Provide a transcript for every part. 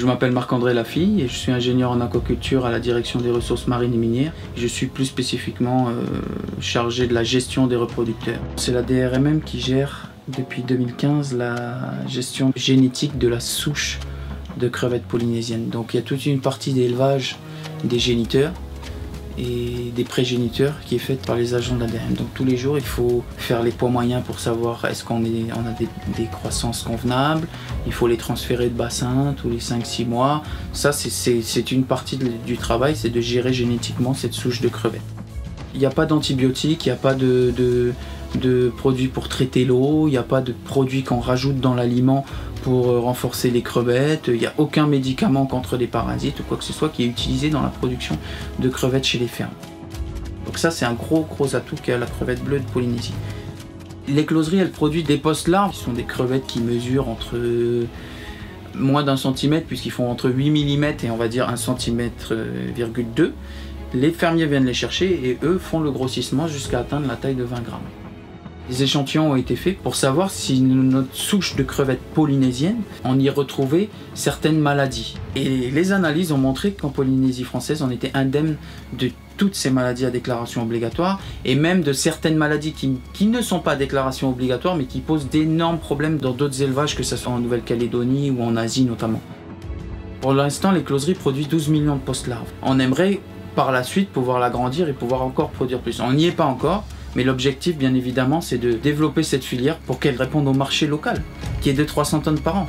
Je m'appelle Marc-André Lafille et je suis ingénieur en aquaculture à la direction des ressources marines et minières. Je suis plus spécifiquement chargé de la gestion des reproducteurs. C'est la DRMM qui gère depuis 2015 la gestion génétique de la souche de crevettes polynésiennes. Donc il y a toute une partie d'élevage des géniteurs et des prégéniteurs qui est faite par les agents de la DRMM. Donc tous les jours il faut faire les poids moyens pour savoir est-ce qu'on a des croissances convenables. Il faut les transférer de bassin tous les 5-6 mois. Ça c'est une partie du travail, c'est de gérer génétiquement cette souche de crevettes. Il n'y a pas d'antibiotiques, il n'y a pas de produits pour traiter l'eau, il n'y a pas de produits qu'on rajoute dans l'aliment pour renforcer les crevettes, il n'y a aucun médicament contre les parasites ou quoi que ce soit qui est utilisé dans la production de crevettes chez les fermes. Donc ça c'est un gros atout qu'a la crevette bleue de Polynésie. L'écloserie elle produit des post-larves qui sont des crevettes qui mesurent entre moins d'1 centimètre puisqu'ils font entre 8 mm et on va dire 1,2 cm. Les fermiers viennent les chercher et eux font le grossissement jusqu'à atteindre la taille de 20 grammes. Les échantillons ont été faits pour savoir si notre souche de crevettes polynésiennes, on y retrouvait certaines maladies. Et les analyses ont montré qu'en Polynésie française, on était indemne de toutes ces maladies à déclaration obligatoire et même de certaines maladies qui ne sont pas à déclaration obligatoire mais qui posent d'énormes problèmes dans d'autres élevages, que ce soit en Nouvelle-Calédonie ou en Asie notamment. Pour l'instant, l'écloserie produit 12 millions de post-larves. On aimerait par la suite pouvoir l'agrandir et pouvoir encore produire plus. On n'y est pas encore. Mais l'objectif, bien évidemment, c'est de développer cette filière pour qu'elle réponde au marché local, qui est de 300 tonnes par an.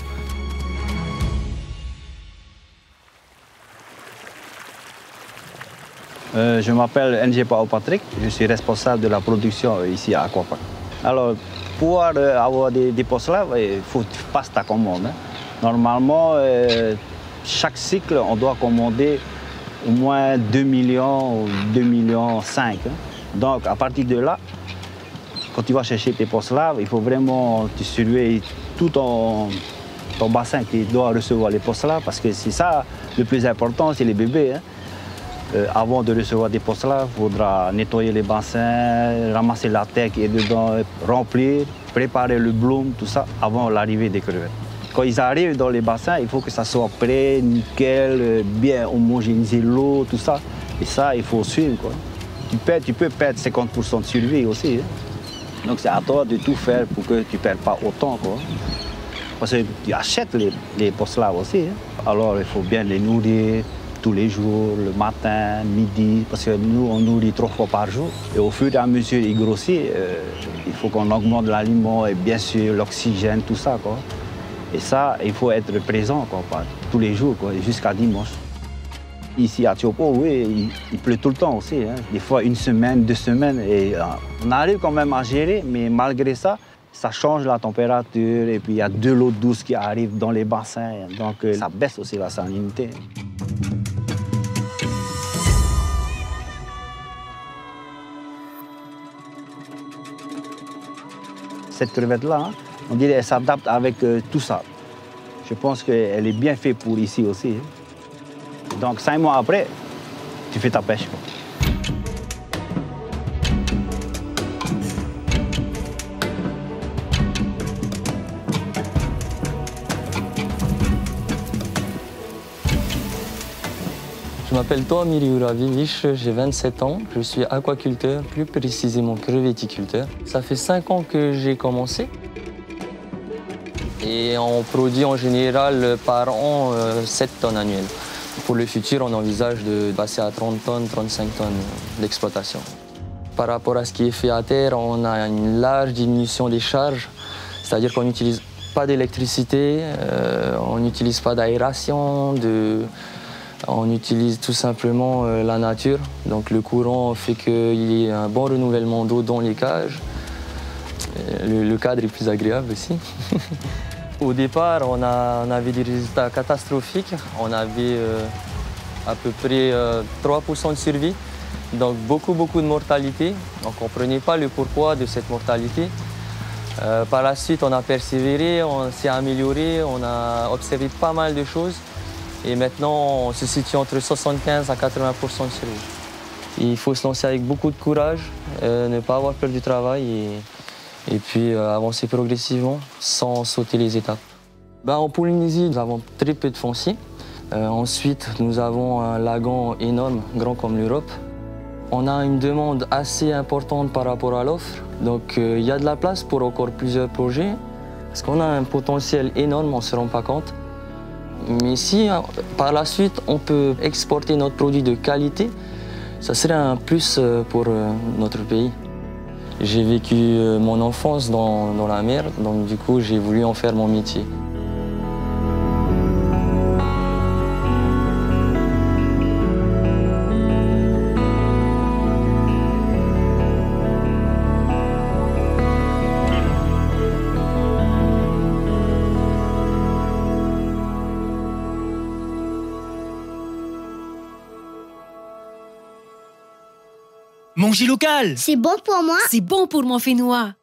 Je m'appelle NG Pao Patrick, je suis responsable de la production ici à Aquapark. Alors, pour avoir des post-larves, il faut que tu passes ta commande. Normalement, chaque cycle, on doit commander au moins 2 millions ou 2,5 millions. Donc, à partir de là, quand tu vas chercher tes post-larves, il faut vraiment te surveiller tout ton bassin qui doit recevoir les post-larves, parce que c'est ça le plus important, c'est les bébés. Avant de recevoir des post-larves, il faudra nettoyer les bassins, ramasser la terre qui est dedans, remplir, préparer le bloom, tout ça, avant l'arrivée des crevettes. Quand ils arrivent dans les bassins, il faut que ça soit prêt, nickel, bien homogénéiser l'eau, tout ça. Et ça, il faut suivre, quoi. Tu peux perdre 50% de survie aussi. Donc c'est à toi de tout faire pour que tu ne perdes pas autant, quoi. Parce que tu achètes les post-larves aussi. Alors il faut bien les nourrir tous les jours, le matin, midi. Parce que nous, on nourrit 3 fois par jour. Et au fur et à mesure qu'ils grossissent, il faut qu'on augmente l'aliment et bien sûr l'oxygène, tout ça, quoi. Et ça, il faut être présent, quoi, tous les jours, jusqu'à dimanche. Ici à Tiopo, oui, il pleut tout le temps aussi. Des fois 1 semaine, 2 semaines. Et on arrive quand même à gérer, mais malgré ça, ça change la température. Et puis il y a de l'eau douce qui arrive dans les bassins. Donc ça baisse aussi la salinité. Cette crevette-là, on dirait qu'elle s'adapte avec tout ça. Je pense qu'elle est bien faite pour ici aussi. Donc 5 mois après, tu fais ta pêche. Je m'appelle Toa Miriura Viviche, j'ai 27 ans, je suis aquaculteur, plus précisément crevetticulteur. Ça fait 5 ans que j'ai commencé. Et on produit en général par an 7 tonnes annuelles. Pour le futur, on envisage de passer à 30 tonnes, 35 tonnes d'exploitation. Par rapport à ce qui est fait à terre, on a une large diminution des charges, c'est-à-dire qu'on n'utilise pas d'électricité, on n'utilise pas d'aération, on utilise tout simplement la nature. Donc le courant fait qu'il y ait un bon renouvellement d'eau dans les cages. Le cadre est plus agréable aussi. Au départ, on avait des résultats catastrophiques. On avait à peu près 3% de survie, donc beaucoup de mortalité. Donc on ne comprenait pas le pourquoi de cette mortalité. Par la suite, on a persévéré, on s'est amélioré, on a observé pas mal de choses. Et maintenant, on se situe entre 75 à 80% de survie. Il faut se lancer avec beaucoup de courage, ne pas avoir peur du travail et puis avancer progressivement sans sauter les étapes. En Polynésie, nous avons très peu de foncier. Ensuite, nous avons un lagon énorme, grand comme l'Europe. On a une demande assez importante par rapport à l'offre. Donc, il y a de la place pour encore plusieurs projets. Parce qu'on a un potentiel énorme, on ne se rend pas compte. Mais si, par la suite, on peut exporter notre produit de qualité, ça serait un plus pour notre pays. J'ai vécu mon enfance dans la mer, donc du coup, j'ai voulu en faire mon métier. Manger local. C'est bon pour moi. C'est bon pour mon Fénois.